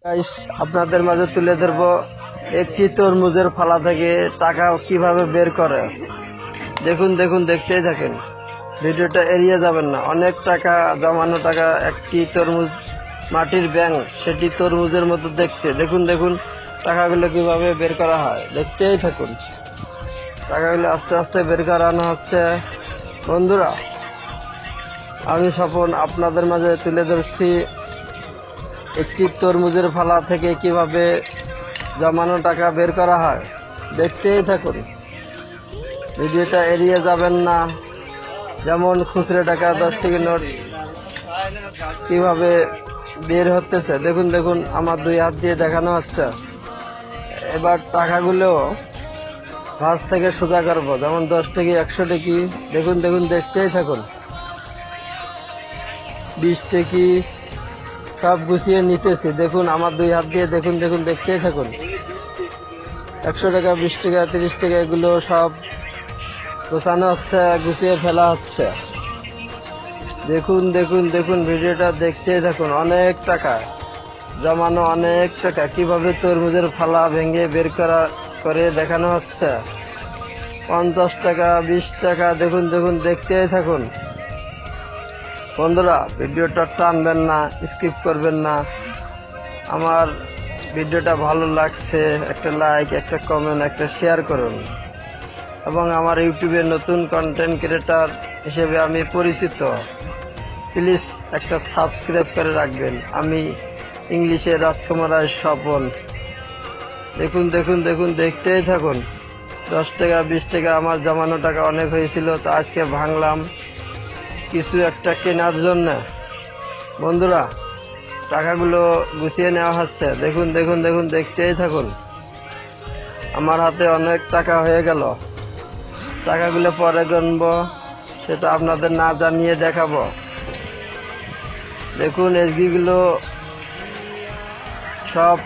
Guys, আপনাদের মাঝে তুলে ধরবো একটি তরমুজের ফালা থেকে টাকা কিভাবে বের করে। দেখুন দেখুন, দেখতেই থাকেন, ভিডিওটা এড়িয়ে যাবেন না। অনেক টাকা জমানো টাকা, একটি তরমুজ মাটির ব্যাংক, সেটি তরমুজের মতো দেখতে। দেখুন দেখুন টাকাগুলো কিভাবে বের করা হয়, দেখতেই থাকুন। টাকাগুলো আস্তে আস্তে বের করানো হচ্ছে। বন্ধুরা, আমি স্বপন আপনাদের মাঝে তুলে ধরছি একটি তরমুজের ফালা থেকে কিভাবে জমানো টাকা বের করা হয়, দেখতেই থাকুন, ভিডিওটা এড়িয়ে যাবেন না। যেমন খুচরো টাকা 10 টাকা নোট কিভাবে বের হতেছে, দেখুন দেখুন, আমার 2 হাত দিয়ে দেখানো হচ্ছে। এবার টাকাগুলো ভাঁজ থেকে সোজা করবো, যেমন 10 টাকা, 100 টাকা, দেখুন দেখুন, দেখতেই থাকুন। 20 টাকা সব গুছিয়ে নিতেছি, দেখুন আমার 2 হাত দিয়ে, দেখুন দেখুন, দেখতেই থাকুন। 100 টাকা, 20 টাকা, 30 টাকা, এগুলো সব গোছানো হচ্ছে, গুছিয়ে ফেলা হচ্ছে। দেখুন দেখুন দেখুন, ভিডিওটা দেখতেই থাকুন। অনেক টাকা জমানো, অনেক টাকা কিভাবে তরমুজের ফালা ভেঙে বের করে দেখানো হচ্ছে। 50 টাকা, 20 টাকা, দেখুন দেখুন, দেখতেই থাকুন। বন্ধুরা, ভিডিওটা টানবেন না, স্কিপ করবেন না। আমার ভিডিওটা ভালো লাগছে, একটা লাইক, একটা কমেন্ট, একটা শেয়ার করুন। এবং আমার ইউটিউবে নতুন কন্টেন্ট ক্রিয়েটর হিসেবে আমি পরিচিত, প্লিজ একটা সাবস্ক্রাইব করে রাখবেন। আমি ইংলিশে রাজকুমার স্বপন। দেখুন দেখুন দেখুন, দেখতেই থাকুন। 10 টাকা, 20 টাকা আমার জমানো টাকা অনেক হয়েছিল, তো আজকে ভাঙলাম কিছু একটা কেনার জন্য। বন্ধুরা, টাকাগুলো গুছিয়ে নেওয়া হচ্ছে, দেখুন দেখুন দেখুন, দেখতেই থাকুন। আমার হাতে অনেক টাকা হয়ে গেল। টাকাগুলো পরে গণবো, সেটা আপনাদের না জানিয়ে দেখাবো। দেখুন, এসগিগুলো সব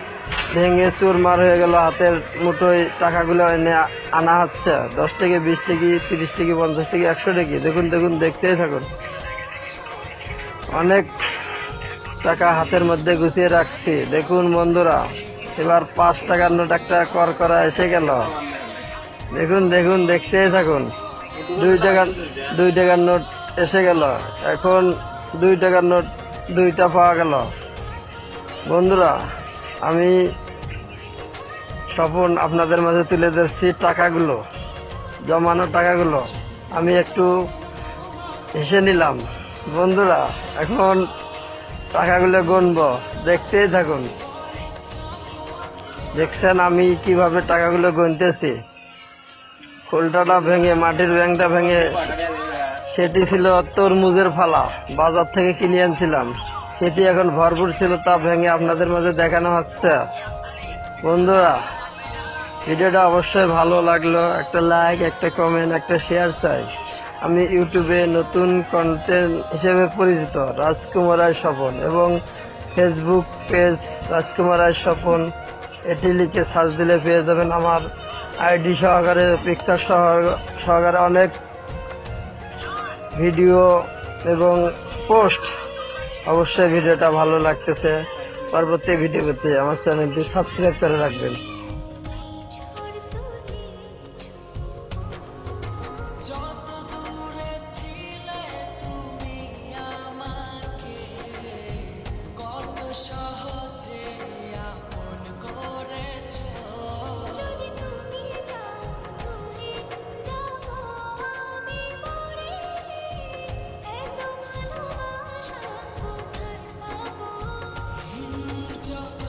ভেঙে চুরমার হয়ে গেল। হাতের মুঠোয় টাকাগুলো এনে আনা হচ্ছে। 10 টাকা, 20 টাকা, 30 টাকা, 50 টাকা, 100 টাকা, দেখুন দেখুন, দেখতেই থাকুন। অনেক টাকা হাতের মধ্যে গুছিয়ে রাখছি। দেখুন বন্ধুরা, এবার 5 টাকার নোট একটা কর করা এসে গেল। দেখুন দেখুন, দেখতেই থাকুন। 2 টাকার নোট এসে গেল। এখন 2 টাকার নোট 2টা পাওয়া গেল। বন্ধুরা, আমি স্বপন আপনাদের মাঝে তুলে ধরছি টাকাগুলো, জমানো টাকাগুলো। আমি একটু হেসে নিলাম। বন্ধুরা, এখন টাকাগুলো গুনবো, দেখতেই থাকুন। দেখছেন আমি কিভাবে টাকাগুলো গুনতেছি। খোলটাটা ভেঙে, মাটির ব্যাংকটা ভেঙে, সেটি ছিল তরমুজের ফালা, বাজার থেকে কিনে আনছিলাম। সেটি এখন ভরপুর ছিল, তা ভেঙে আপনাদের মাঝে দেখানো হচ্ছে। বন্ধুরা, ভিডিওটা অবশ্যই ভালো লাগলো, একটা লাইক, একটা কমেন্ট, একটা শেয়ার চাই। আমি ইউটিউবে নতুন কন্টেন্ট হিসেবে পরিচিত, রাজকুমার স্বপন, এবং ফেসবুক পেজ রাজকুমার স্বপন, এটি লিখে সার্চ দিলে পেয়ে যাবেন। আমার আইডি সহকারে, পিকচার সহকারে অনেক ভিডিও এবং পোস্ট। অবশ্যই ভিডিওটা ভালো লাগতেছে। পরবর্তী ভিডিও পেতে আমার চ্যানেলটি সাবস্ক্রাইব করে রাখবেন। Just